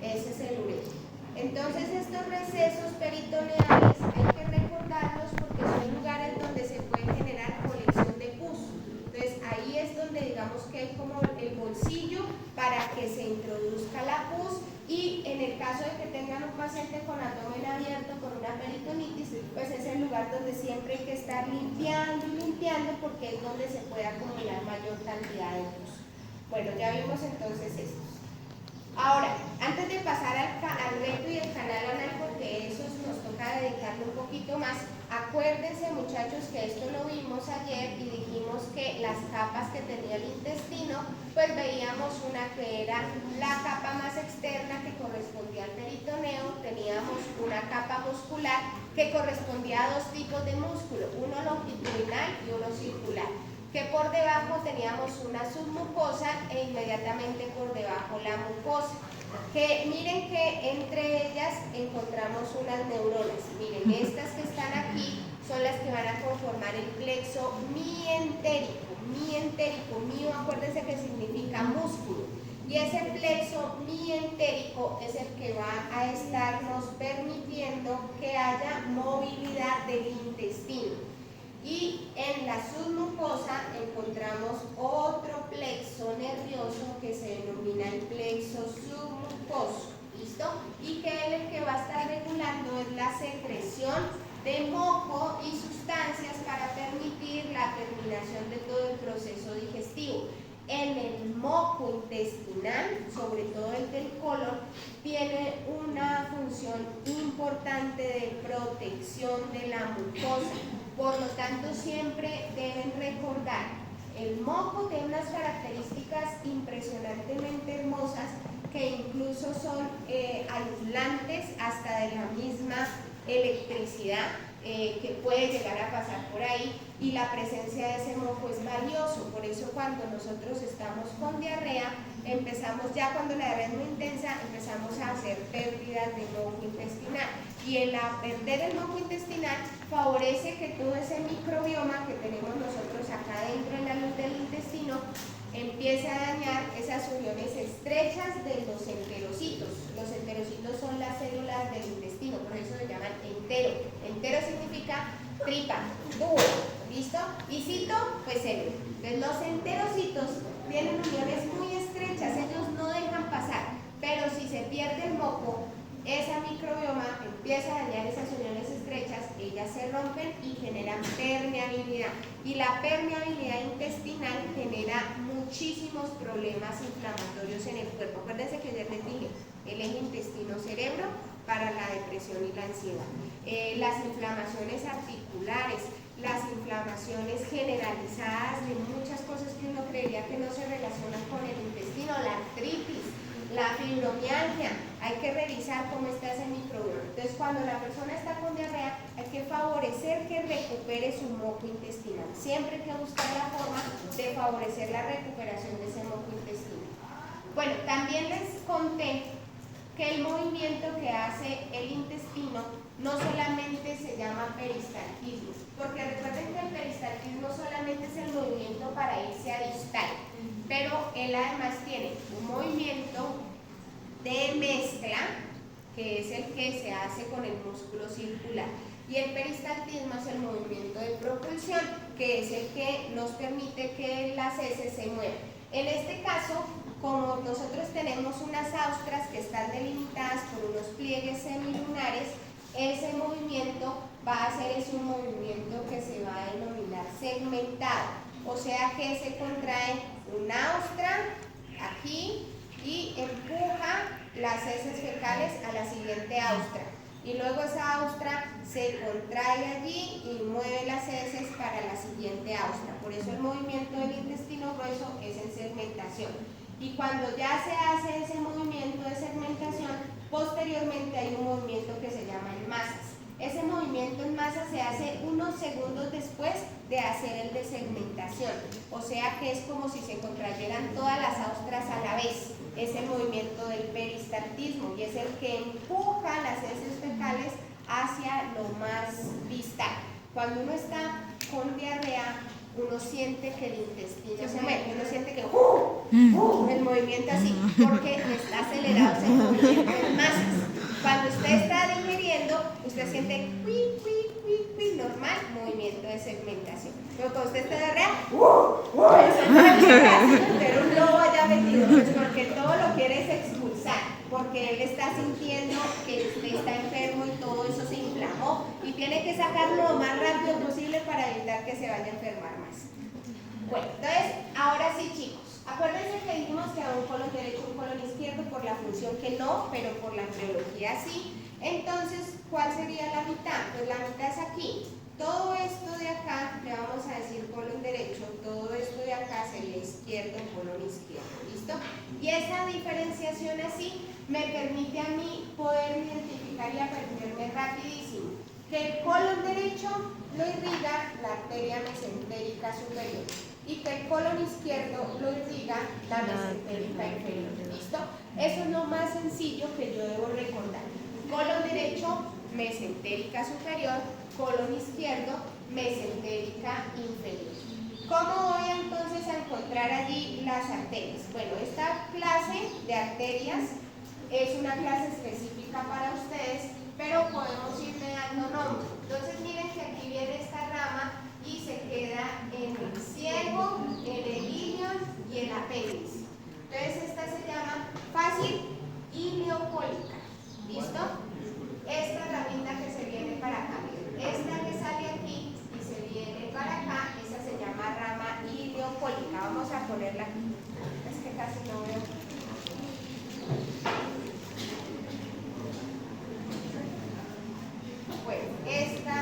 Ese es el uréter. Entonces estos recesos peritoneales hay que recordarlos porque son lugares donde se puede generar colección de pus. Entonces ahí es donde digamos que hay como el bolsillo para que se introduzca la pus y en el el caso de que tengan un paciente con abdomen abierto con una peritonitis, pues es el lugar donde siempre hay que estar limpiando y limpiando porque es donde se puede acumular mayor cantidad de pus. Bueno, ya vimos entonces estos. Ahora, antes de pasar al recto y el canal anal, porque eso nos toca dedicarle un poquito más, acuérdense muchachos que esto lo vimos ayer y dijimos que las capas que tenía el intestino, pues veíamos una que era la capa más externa que correspondía al peritoneo, teníamos una capa muscular que correspondía a dos tipos de músculo, uno longitudinal y uno circular, que por debajo teníamos una submucosa e inmediatamente por debajo la mucosa. Que miren que entre ellas encontramos unas neuronas. Miren, estas que están aquí son las que van a conformar el plexo mientérico. Mientérico, mío, acuérdense que significa músculo. Y ese plexo mientérico es el que va a estarnos permitiendo que haya movilidad del intestino. Y en la submucosa encontramos otro plexo nervioso que se denomina el plexo submucoso, ¿listo? Y que el que va a estar regulando es la secreción de moco y sustancias para permitir la terminación de todo el proceso digestivo. En el moco intestinal, sobre todo el del colon, tiene una función importante de protección de la mucosa. Por lo tanto, siempre deben recordar, el moco tiene unas características impresionantemente hermosas que incluso son aislantes hasta de la misma electricidad que puede llegar a pasar por ahí, y la presencia de ese moco es valioso. Por eso cuando nosotros estamos con diarrea, empezamos, ya cuando la diarrea es muy intensa, empezamos a hacer pérdidas de moco intestinal, y el perder el moco intestinal favorece que todo ese microbioma que tenemos nosotros acá dentro en la luz del intestino empiece a dañar esas uniones estrechas de los enterocitos. Los enterocitos son las células del intestino, por eso se llaman entero. Entero significa tripa, tubo, ¿listo? Y cito, pues célula. Entonces los enterocitos tienen uniones muy estrechas, ellos no dejan pasar, pero si se pierde el moco, esa microbioma empieza a dañar esas uniones estrechas, ellas se rompen y generan permeabilidad. Y la permeabilidad intestinal genera muchísimos problemas inflamatorios en el cuerpo. Acuérdense que ayer les dije, el eje intestino-cerebro para la depresión y la ansiedad. Las inflamaciones articulares, las inflamaciones generalizadas de muchas cosas que uno creería que no se relacionan con el intestino, la artritis, la fibromialgia, hay que revisar cómo está ese microbioma. Entonces, cuando la persona está con diarrea, hay que favorecer que recupere su moco intestinal. Siempre hay que buscar la forma de favorecer la recuperación de ese moco intestinal. Bueno, también les conté que el movimiento que hace el intestino no solamente se llama peristaltismo, porque recuerden que el peristaltismo solamente es el movimiento para irse a distal, pero él además tiene un movimiento de mezcla, que es el que se hace con el músculo circular, y el peristaltismo es el movimiento de propulsión, que es el que nos permite que las heces se muevan. En este caso, como nosotros tenemos unas austras que están delimitadas por unos pliegues semilunares, ese movimiento va a ser un movimiento que se va a denominar segmentado, o sea que se contrae una austra aquí y empuja las heces fecales a la siguiente austra, y luego esa austra se contrae allí y mueve las heces para la siguiente austra. Por eso el movimiento del intestino grueso es en segmentación. Y cuando ya se hace ese movimiento de segmentación, posteriormente hay un movimiento que se llama en masas. Ese movimiento en masa se hace unos segundos después de hacer el de segmentación, o sea que es como si se contrayeran todas las austras a la vez. Es el movimiento del peristaltismo y es el que empuja las heces fecales hacia lo más distal. Cuando uno está con diarrea, uno siente que el intestino se mueve, uno siente que el movimiento así, porque está acelerado ese movimiento en masas. Cuando usted está digeriendo, usted siente normal, movimiento de segmentación. Pero cuando usted está diarrea, pero un lobo allá metido, pues porque todo lo quiere es expulsar. ¿Por porque él está sintiendo que usted está enfermo y todo eso se inflamó y tiene que sacarlo lo más rápido posible para evitar que se vaya a enfermar más. Bueno, entonces, ahora sí, chicos, acuérdense que dijimos que a un colon derecho y un colon izquierdo por la función que no, pero por la embriología sí. Entonces, ¿cuál sería la mitad? Pues la mitad es aquí. Todo esto de acá, le vamos a decir colon derecho, todo esto de acá sería izquierdo, colon izquierdo, ¿listo? Y esa diferenciación así me permite a mí poder identificar y aprenderme rapidísimo que el colon derecho lo irriga la arteria mesentérica superior y que el colon izquierdo lo irriga la mesentérica inferior, ¿listo? Eso es lo más sencillo que yo debo recordar. Colon derecho, mesentérica superior, colon izquierdo, mesentérica inferior. ¿Cómo voy entonces a encontrar allí las arterias? Bueno, esta clase de arterias es una clase específica para ustedes, pero podemos irle dando nombre. Entonces miren que aquí viene esta rama y se queda en el ciego, en el ilion y el apéndice. Entonces esta se llama fácil ileocólica. ¿Listo? Esta ramita que se viene para acá. Esta que sale aquí y se viene para acá, esa se llama rama ileocólica. Vamos a ponerla aquí. Es que casi no veo. Bueno, esta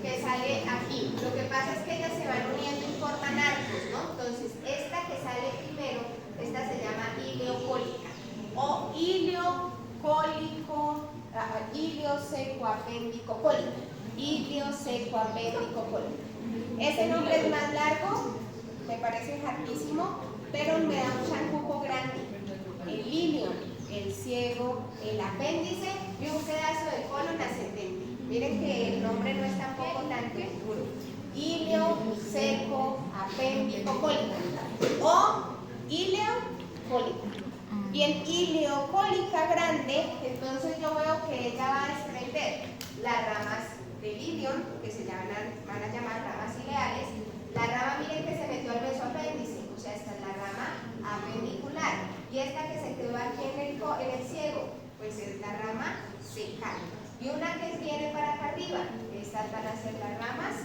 que sale aquí. Lo que pasa es que ellas se van uniendo y forman arcos, ¿no? Entonces, esta que sale primero, esta se llama ileocólica. O ileocólico, iliosecoapéndico-cólica. Iliosecoapéndico-cólica. Ese nombre es más largo, me parece hartísimo, pero me da un chancuco grande. El ilion, el ciego, el apéndice y un pedazo de colon ascendente. Miren que el nombre no es tampoco tan duro. Ilio, seco, apéndico, cólica. O ileocólica. Bien, ileocólica grande, entonces yo veo que ella va a desprender las ramas del ilion, que se van a llamar ramas ileales. La rama, miren que se metió al mesoapéndice, o sea, esta es la rama apendicular. Y esta que se quedó aquí en el ciego, pues es la rama cecal. Y una que viene para acá arriba, estas van a ser las ramas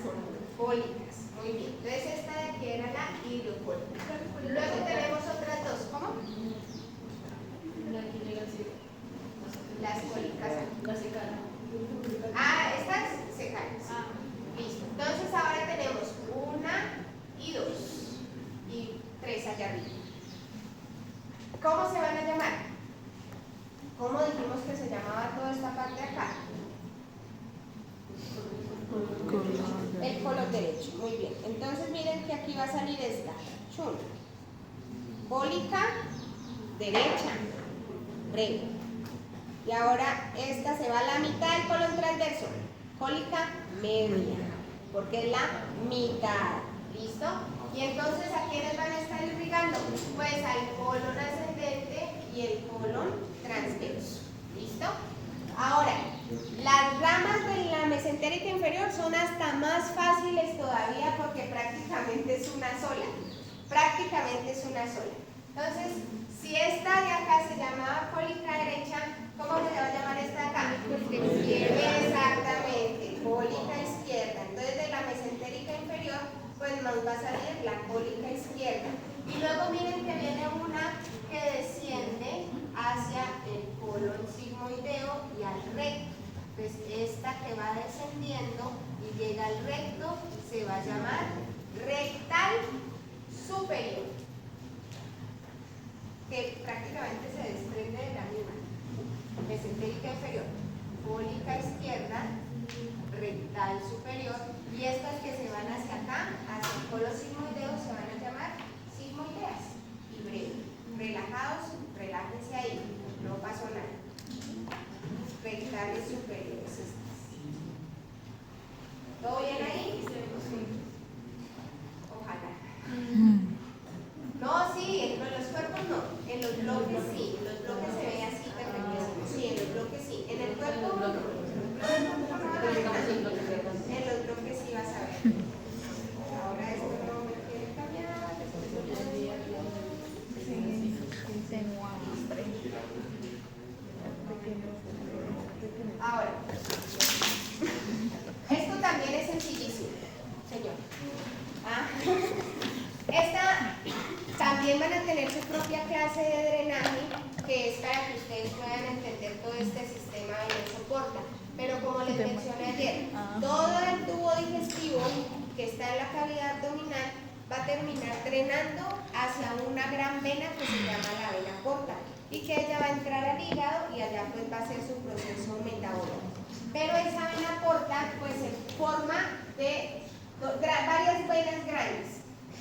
cólicas. Muy bien, entonces esta de aquí era la ileocólica. Luego tenemos otras dos, ¿cómo? Las cólicas. Ah, estas secales. Listo. Entonces ahora tenemos una y dos y tres allá arriba. ¿Cómo se van a llamar? ¿Cómo dijimos que se llamaba toda esta parte de acá? El colon derecho. Muy bien. Entonces miren que aquí va a salir esta. Chun. Cólica derecha. Re. Y ahora esta se va a la mitad del colon transverso. Cólica media. Porque es la mitad. ¿Listo? Y entonces, ¿a quiénes van a estar irrigando? Pues al colon ascendente y el colon transverso. ¿Listo? Ahora, las ramas de la mesentérica inferior son hasta más fáciles todavía porque prácticamente es una sola. Prácticamente es una sola. Entonces, si esta de acá se llamaba cólica derecha, ¿cómo se va a llamar esta de acá? Izquierda. Exactamente, cólica izquierda. Entonces, de la mesentérica inferior, pues nos va a salir la cólica izquierda. Y luego miren que viene una que desciende hacia el colon sigmoideo y al recto. Pues esta que va descendiendo y llega al recto se va a llamar rectal superior, que prácticamente se desprende de la misma. Mesentérica inferior, cólica izquierda, rectal superior, y estas que se van hacia acá, hacia el colon sigmoideo, se van a llamar sigmoideas. Y breve. Relajados, relájense ahí, no pasó nada. Rectales superiores estas. ¿Todo bien ahí? Ojalá. No, sí, en los cuerpos no, en los bloques sí, en los bloques se ve así perfectísimo, sí, en los bloques sí, en el cuerpo no, en los bloques sí vas a ver. Ahora esto no me quiere cambiar, después tengo hambre. clase de drenaje que es para que ustedes puedan entender todo este sistema venoso-porta. Pero como les mencioné ayer, todo el tubo digestivo que está en la cavidad abdominal va a terminar drenando hacia una gran vena que se llama la vena porta y que ella va a entrar al hígado y allá pues va a ser su proceso metabólico. Pero esa vena porta pues se forma de varias venas grandes.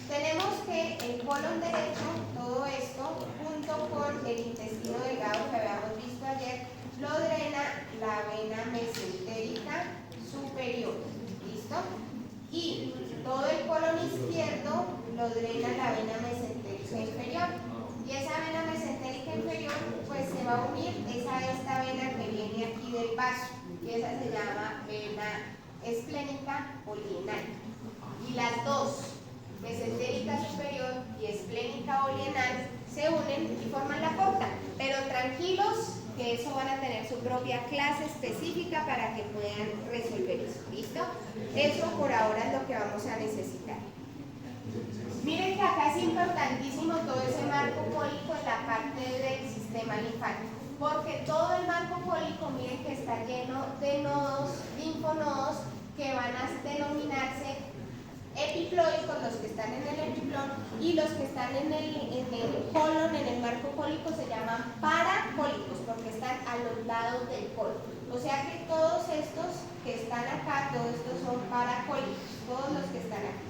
Tenemos que el colon derecho, todo esto, junto con el intestino delgado que habíamos visto ayer, lo drena la vena mesentérica superior. ¿Listo? Y todo el colon izquierdo lo drena la vena mesentérica inferior. Y esa vena mesentérica inferior pues se va a unir a esta vena que viene aquí del vaso. Y esa se llama vena esplénica polienal. Y las dos, mesentérica superior y esplénica polienal, se unen y forman la porta. Pero tranquilos, que eso van a tener su propia clase específica para que puedan resolver eso. ¿Listo? Eso por ahora es lo que vamos a necesitar. Miren que acá es importantísimo todo ese marco cólico en la parte del sistema linfático, porque todo el marco cólico, miren que está lleno de nodos, linfonodos, que van a denominarse epiploicos, los que están en el epiplón, y los que están en el colon, en el marco cólico, se llaman paracólicos, porque están a los lados del colon. O sea que todos estos que están acá, todos estos son paracólicos, todos los que están aquí,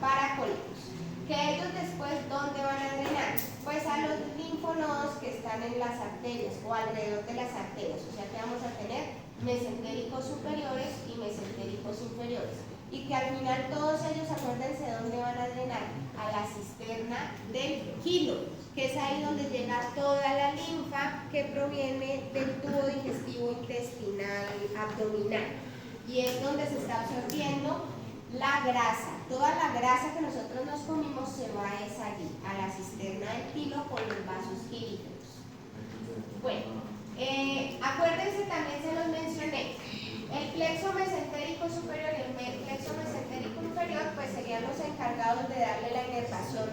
paracólicos. Que ellos después, ¿dónde van a drenar? Pues a los linfonodos que están en las arterias o alrededor de las arterias. O sea que vamos a tener mesentéricos superiores y mesentéricos inferiores. Y que al final todos ellos, acuérdense dónde van a drenar, a la cisterna del quilo, que es ahí donde llega toda la linfa que proviene del tubo digestivo intestinal abdominal. Y es donde se está absorbiendo la grasa. Toda la grasa que nosotros nos comimos se va allí, a la cisterna del quilo con los vasos quilíferos. Bueno, acuérdense, también se los mencioné. El plexo mesentérico superior y el plexo mesentérico inferior pues serían los encargados de darle la inervación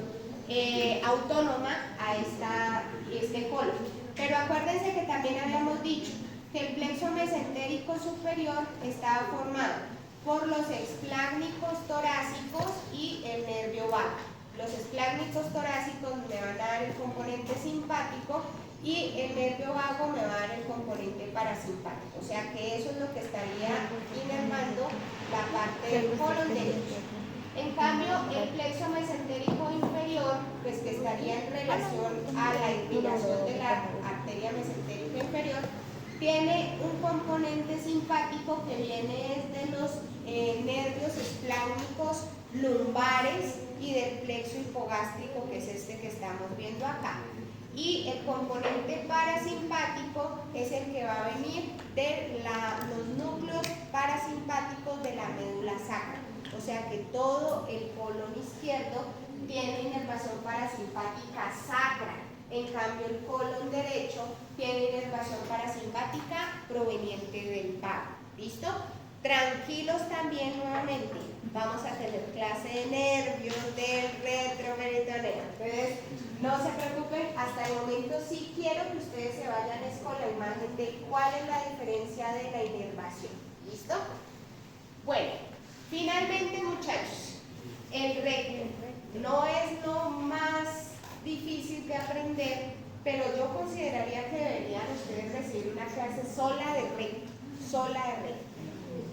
autónoma a este colon. Pero acuérdense que también habíamos dicho que el plexo mesentérico superior estaba formado por los esplácnicos torácicos y el nervio vago. Los esplácnicos torácicos me van a dar el componente simpático y el nervio vago me va a dar el componente parasimpático. O sea que eso es lo que estaría inervando la parte del colon derecho. En cambio, el plexo mesentérico inferior, pues que estaría en relación a la irrigación de la arteria mesentérica inferior, tiene un componente simpático que viene desde los nervios esplácnicos lumbares y del plexo hipogástrico, que es este que estamos viendo acá. Y el componente parasimpático es el que va a venir de los núcleos parasimpáticos de la médula sacra. O sea que todo el colon izquierdo tiene inervación parasimpática sacra. En cambio, el colon derecho tiene inervación parasimpática proveniente del vago. ¿Listo? Tranquilos también nuevamente. Vamos a tener clase de nervios del retroperitoneo. Entonces, no se preocupen, hasta el momento sí quiero que ustedes se vayan con la imagen de cuál es la diferencia de la inervación. ¿Listo? Bueno, finalmente, muchachos, el recto no es lo más difícil de aprender, pero yo consideraría que deberían ustedes recibir una clase sola de recto,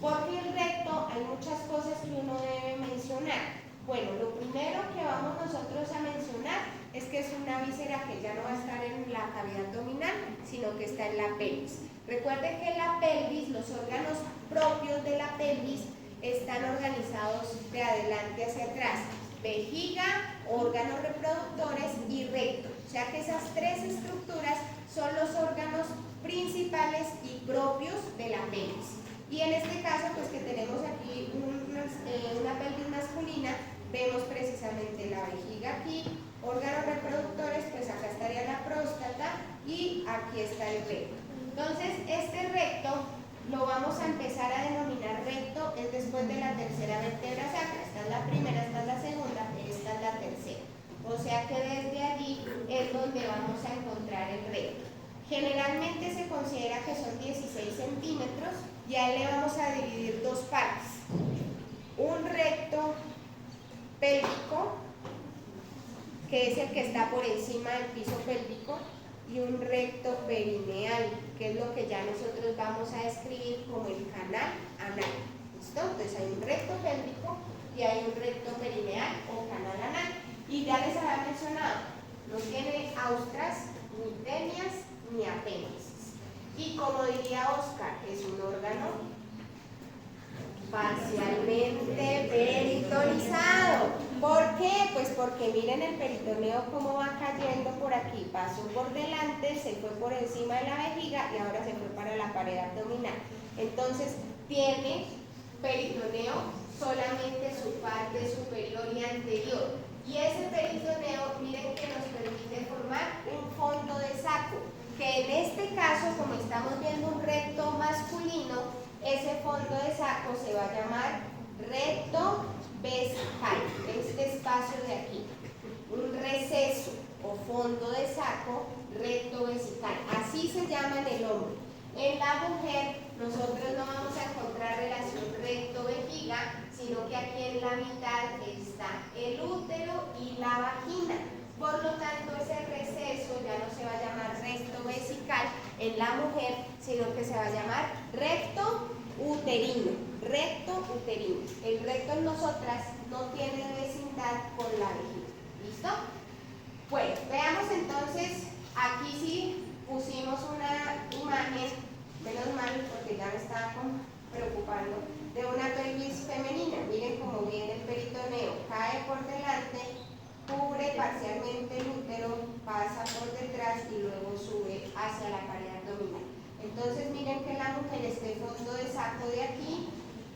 porque el recto hay muchas cosas que uno debe mencionar. Bueno, lo primero que vamos nosotros a mencionar es que es una víscera que ya no va a estar en la cavidad abdominal, sino que está en la pelvis. Recuerden que en la pelvis, los órganos propios de la pelvis están organizados de adelante hacia atrás: vejiga, órganos reproductores y recto. O sea que esas tres estructuras son los órganos principales y propios de la pelvis. Y en este caso, pues que tenemos aquí una pelvis masculina, vemos precisamente la vejiga aquí, órganos reproductores, pues acá estaría la próstata y aquí está el recto. Entonces, este recto lo vamos a empezar a denominar recto, es después de la tercera vértebra sacra. Esta es la primera, esta es la segunda, esta es la tercera. O sea que desde allí es donde vamos a encontrar el recto. Generalmente se considera que son 16 centímetros y a él le vamos a dividir dos partes. Un recto pélvico, que es el que está por encima del piso pélvico, y un recto perineal, que es lo que ya nosotros vamos a describir como el canal anal. ¿Listo? Entonces hay un recto pélvico y hay un recto perineal o canal anal. Y ya les había mencionado, no tiene austras, ni tenias, ni apéndices. Y como diría Oscar, es un órgano parcialmente peritonizado. ¿Por qué? Pues porque miren el peritoneo cómo va cayendo por aquí. Pasó por delante, se fue por encima de la vejiga y ahora se fue para la pared abdominal. Entonces tiene peritoneo solamente su parte superior y anterior. Y ese peritoneo, miren que nos permite formar un fondo de saco, que en este caso, como estamos viendo un recto masculino, ese fondo de saco se va a llamar recto vesical, este espacio de aquí, un receso o fondo de saco recto vesical, así se llama en el hombre. En la mujer nosotros no vamos a encontrar relación recto-vejiga, sino que aquí en la mitad está el útero y la vagina. Por lo tanto, ese receso ya no se va a llamar recto vesical en la mujer, sino que se va a llamar recto uterino. Recto uterino. El recto en nosotras no tiene vecindad con la vejiga. ¿Listo? Bueno, veamos entonces, aquí sí pusimos una imagen, menos mal porque ya me estaba preocupando, de una pelvis femenina. Miren cómo viene el peritoneo, cae por delante, cubre parcialmente el útero, pasa por detrás y luego sube hacia la pared abdominal. Entonces miren que la mujer, este fondo de saco de aquí,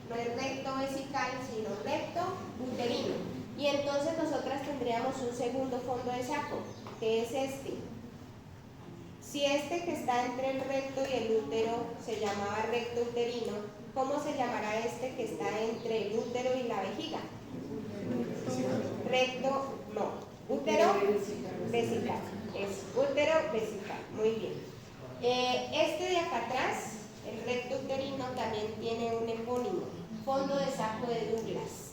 no es recto vesical, sino recto uterino. Y entonces nosotras tendríamos un segundo fondo de saco, que es este. Si este que está entre el recto y el útero se llamaba recto uterino, ¿cómo se llamará este que está entre el útero y la vejiga? Recto, no, útero vesical. Es útero vesical, muy bien. Este de acá atrás, el recto uterino, también tiene un epónimo, fondo de saco de Douglas,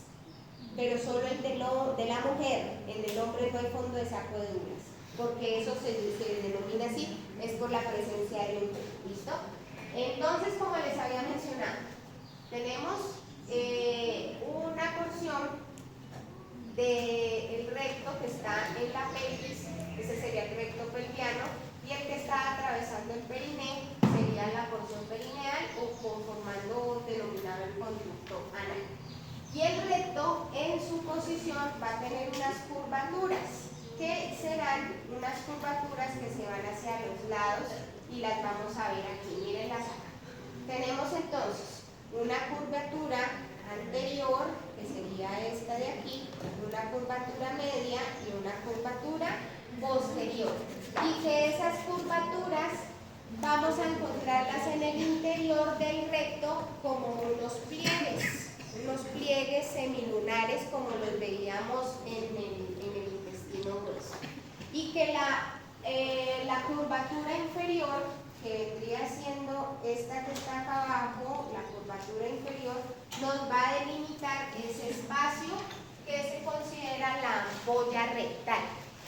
pero solo el de la mujer. En el hombre no hay fondo de saco de Douglas, porque eso se denomina así, es por la presencia del útero. ¿Listo? Entonces, como les había mencionado, tenemos una porción del recto que está en la pelvis, ese sería el recto pelviano, y el que está atravesando el periné sería la porción perineal o conformando o denominado el conducto anal. Y el recto en su posición va a tener unas curvaturas, que serán unas curvaturas que se van hacia los lados y las vamos a ver aquí. Mírenlas acá. Tenemos entonces una curvatura anterior, que sería esta de aquí, una curvatura media y una curvatura posterior. Y que esas curvaturas vamos a encontrarlas en el interior del recto como unos pliegues semilunares, como los veíamos en el intestino grueso. Y que la curvatura inferior, que vendría siendo esta que está acá abajo, la curvatura inferior, nos va a delimitar ese espacio que se considera la ampolla rectal.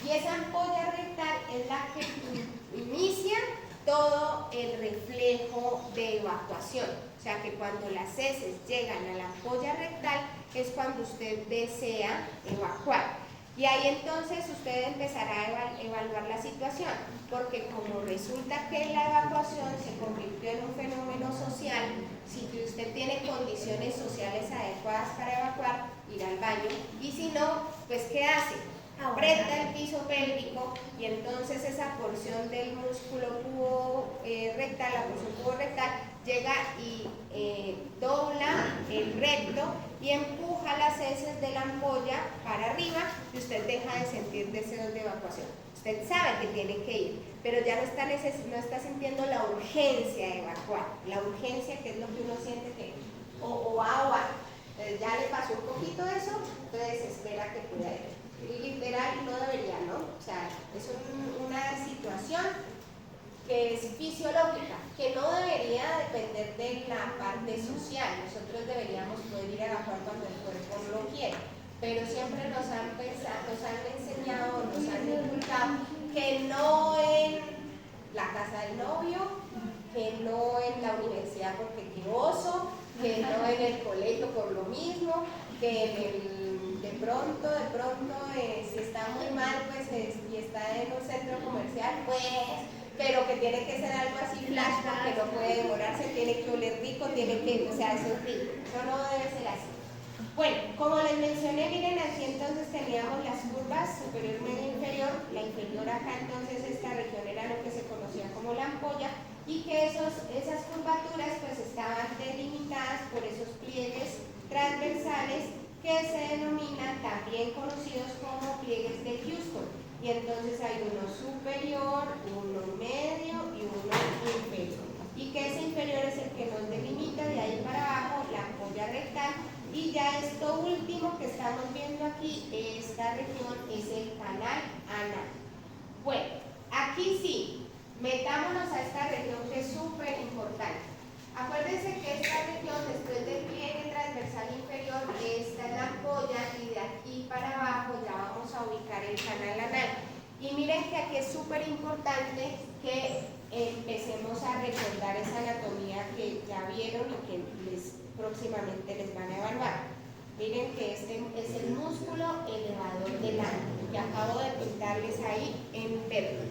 Y esa ampolla rectal es la que inicia todo el reflejo de evacuación. O sea que cuando las heces llegan a la ampolla rectal es cuando usted desea evacuar. Y ahí entonces usted empezará a evaluar la situación, porque como resulta que la evacuación se convirtió en un fenómeno social, si usted tiene condiciones sociales adecuadas para evacuar, ir al baño, y si no, pues ¿qué hace? Aprieta el piso pélvico y entonces esa porción del músculo cubo rectal, la porción cubo rectal, llega y dobla el recto y empuja las heces de la ampolla para arriba y usted deja de sentir deseos de evacuación. Usted sabe que tiene que ir, pero ya no está sintiendo la urgencia de evacuar, la urgencia que es lo que uno siente que o va. Entonces ya le pasó un poquito de eso, entonces espera que pueda ir. literal no debería, ¿no? O sea, es una situación que es fisiológica, que no debería depender de la parte social. Nosotros deberíamos poder ir a evacuar cuando el cuerpo lo quiere, pero siempre nos han enseñado, nos han inculcado que no en la casa del novio, que no en la universidad porque qué oso, que no en el colegio por lo mismo, que en el, de pronto, si está muy mal pues y está en un centro comercial, pues, pero que tiene que ser algo así flash porque no puede demorarse, tiene que oler rico, tiene que, o sea, eso es rico, eso no debe ser así. Bueno, como les mencioné, miren, aquí entonces teníamos las curvas superior, medio, inferior. La inferior acá entonces esta región era lo que se conocía como la ampolla, y que esas curvaturas pues estaban delimitadas por esos pliegues transversales que se denominan, también conocidos como pliegues de Houston. Y entonces hay uno superior, uno medio y uno inferior. Y que ese inferior es el que nos delimita de ahí para abajo la ampolla rectal. Y ya esto último que estamos viendo aquí, esta región, es el canal anal. Bueno, aquí sí, metámonos a esta región que es súper importante. Acuérdense que esta región, después del pliegue transversal inferior, esta es la ampolla, y de aquí para abajo ya vamos a ubicar el canal anal. Y miren que aquí es súper importante que empecemos a recordar esa anatomía que ya vieron y que próximamente les van a evaluar. Miren que este es el músculo elevador del ano, que acabo de pintarles ahí en verde.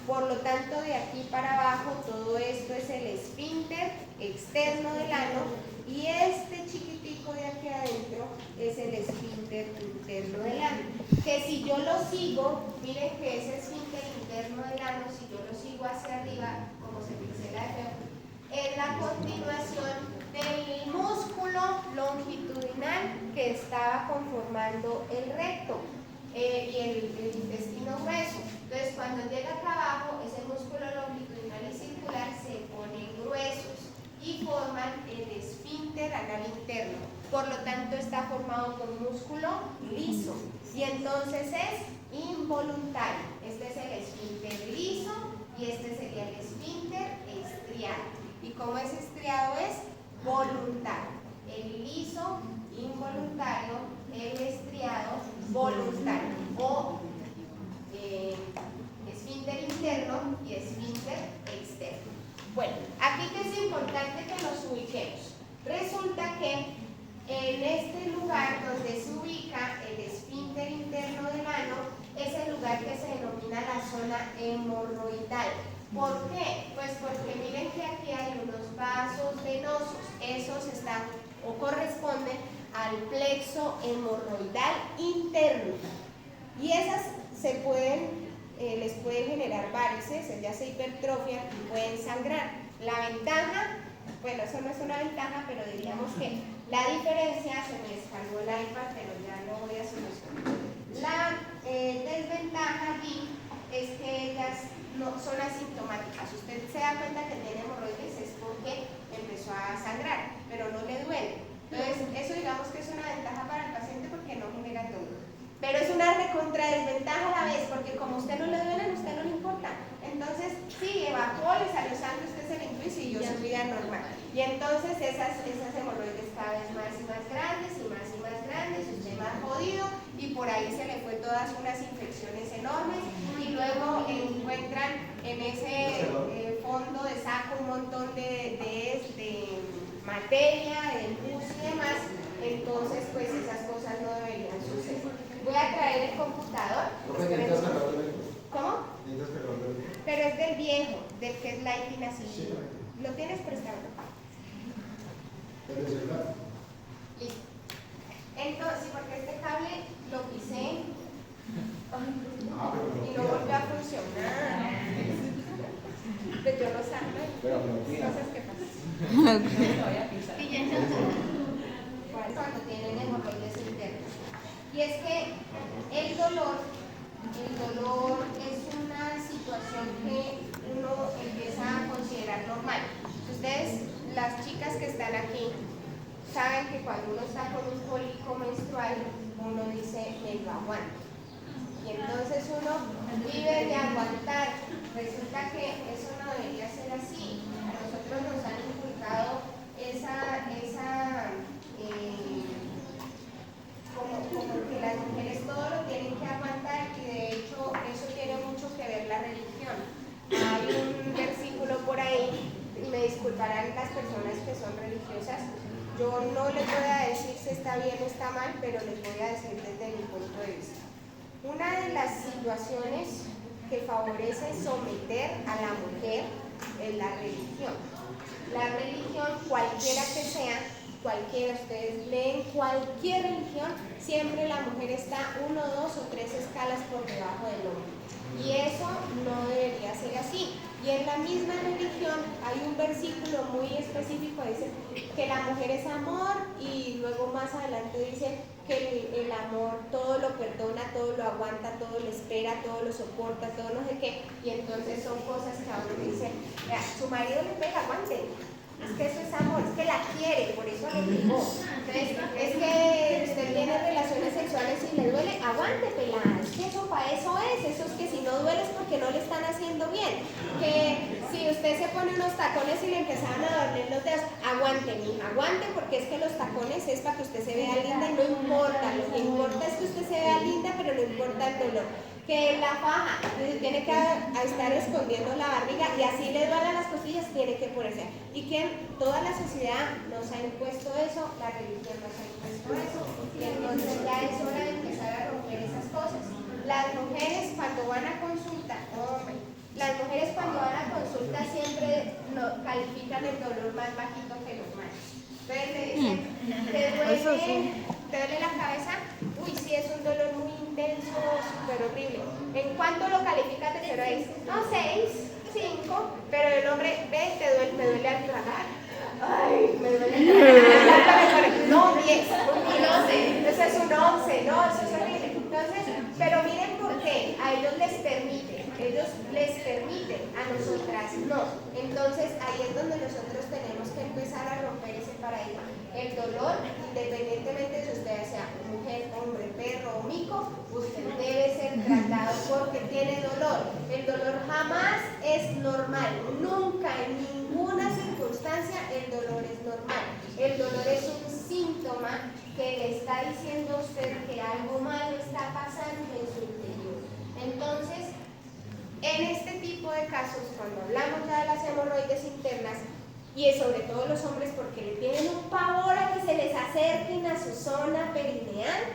Por lo tanto, de aquí para abajo, todo esto es el esfínter externo del ano, y este chiquitico de aquí adentro es el esfínter interno del ano. Que si yo lo sigo, miren que ese esfínter interno del ano, si yo lo sigo hacia arriba, como se pixela de feo, es la continuación del músculo longitudinal que estaba conformando el recto y el intestino grueso. Entonces, cuando llega acá abajo, ese músculo longitudinal y circular se ponen gruesos y forman el esfínter anal interno. Por lo tanto, está formado por músculo liso y entonces es involuntario. Este es el esfínter liso y este sería el esfínter estriado. ¿Y cómo es estriado? Es voluntario. El liso, involuntario; el estriado, voluntario. O esfínter interno y esfínter externo. Bueno, aquí que es importante que nos ubiquemos. Resulta que en este lugar donde se ubica el esfínter interno del ano es el lugar que se denomina la zona hemorroidal. ¿Por qué? Pues porque miren que aquí hay unos vasos venosos, esos están o corresponden al plexo hemorroidal interno, y esas se pueden, les pueden generar varices, ya se hipertrofian y pueden sangrar. La ventaja, bueno, eso no es una ventaja, pero diríamos que la diferencia, se me descargó el iPad, pero ya lo voy a solucionar. La desventaja aquí es que ellas no son asintomáticas. Usted se da cuenta que tiene hemorroides es porque empezó a sangrar, pero no le duele. Entonces, eso digamos que es una ventaja para el paciente porque no genera dolor. Pero es una desventaja a la vez, porque como a usted no le duele, a usted no le importa. Entonces, sí, evacuó, le salió sangre, usted se le intuye y siguió su vida normal. Y entonces esas hemorroides cada vez más y más grandes, usted más jodido, y por ahí se le fue todas unas infecciones enormes, y luego encuentran en ese fondo de saco un montón de materia, de pus y demás. Entonces, pues esas cosas no deberían suceder. Voy a traer el computador. ¿Cómo? Pero es del viejo, del que es Lighting así. ¿Lo tienes prestado? Listo. Entonces, porque este cable lo pisé y no volvió a funcionar. Pues yo lo saco. Cosas que pasan. Cuando tienen hemorroides internos. Y es que el dolor es una situación que uno empieza a considerar normal. Ustedes, las chicas que están aquí, saben que cuando uno está con un cólico menstrual, uno dice, me lo aguanto. entonces uno vive de aguantar. Resulta que eso no debería ser así. A nosotros nos han inculcado como que las mujeres todo lo tienen que aguantar, y de hecho eso tiene mucho que ver la religión. Hay un versículo por ahí, y me disculparán las personas que son religiosas, yo no les voy a decir si está bien o está mal, pero les voy a decir desde mi punto de vista. Una de las situaciones que favorece someter a la mujer es la religión. La religión, cualquiera que sea, cualquiera, ustedes leen cualquier religión, siempre la mujer está 1, 2 o 3 escalas por debajo del hombre. Y eso no debería ser así. Y en la misma religión hay un versículo muy específico, dice que la mujer es amor, y luego más adelante dice que el amor todo lo perdona, todo lo aguanta, todo lo espera, todo lo soporta, todo no sé qué. Y entonces son cosas que a uno dice, su marido le pega, aguante. Es que eso es amor, es que la quiere, por eso le pegó. Entonces, es que usted tiene relaciones sexuales y le duele, aguante, pelada. Es que eso para eso es que si no duele es porque no le están haciendo bien. Que si usted se pone unos tacones y le empezaron a doler los dedos, aguante, mija, aguante, porque es que los tacones es para que usted se vea linda y no importa. Lo que importa es que usted se vea linda, pero no importa el dolor. Que la faja, tiene que estar escondiendo la barriga y así le duelen las costillas, tiene que ponerse. Y que toda la sociedad nos ha impuesto eso, la religión nos ha impuesto eso, y entonces ya es hora de empezar a romper esas cosas. Las mujeres cuando van a consulta, las mujeres cuando van a consulta siempre califican el dolor más bajito que los machos. Entonces le dicen, ¿te duele la cabeza? Uy, sí, es un dolor muy intenso, súper horrible. ¿En cuánto lo calificas de 0 a 10? No, 6, 5, pero el hombre, ve, me duele al tragar. Ay, me duele al tragar. No, 10, un 11, entonces es un 11, no, eso es horrible. Entonces, pero miren por qué, a ellos les permiten, a nosotras no. Entonces ahí es donde nosotros tenemos que empezar a romper ese paradigma. El dolor, independientemente de si usted sea mujer, hombre, perro o mico, usted debe ser tratado porque tiene dolor. El dolor jamás es normal, nunca, en ninguna circunstancia el dolor es normal. El dolor es un síntoma que le está diciendo a usted que algo malo está pasando en su interior. Entonces, en este tipo de casos, cuando hablamos ya de las hemorroides internas, y sobre todo los hombres porque le tienen un pavor a que se les acerquen a su zona perineal,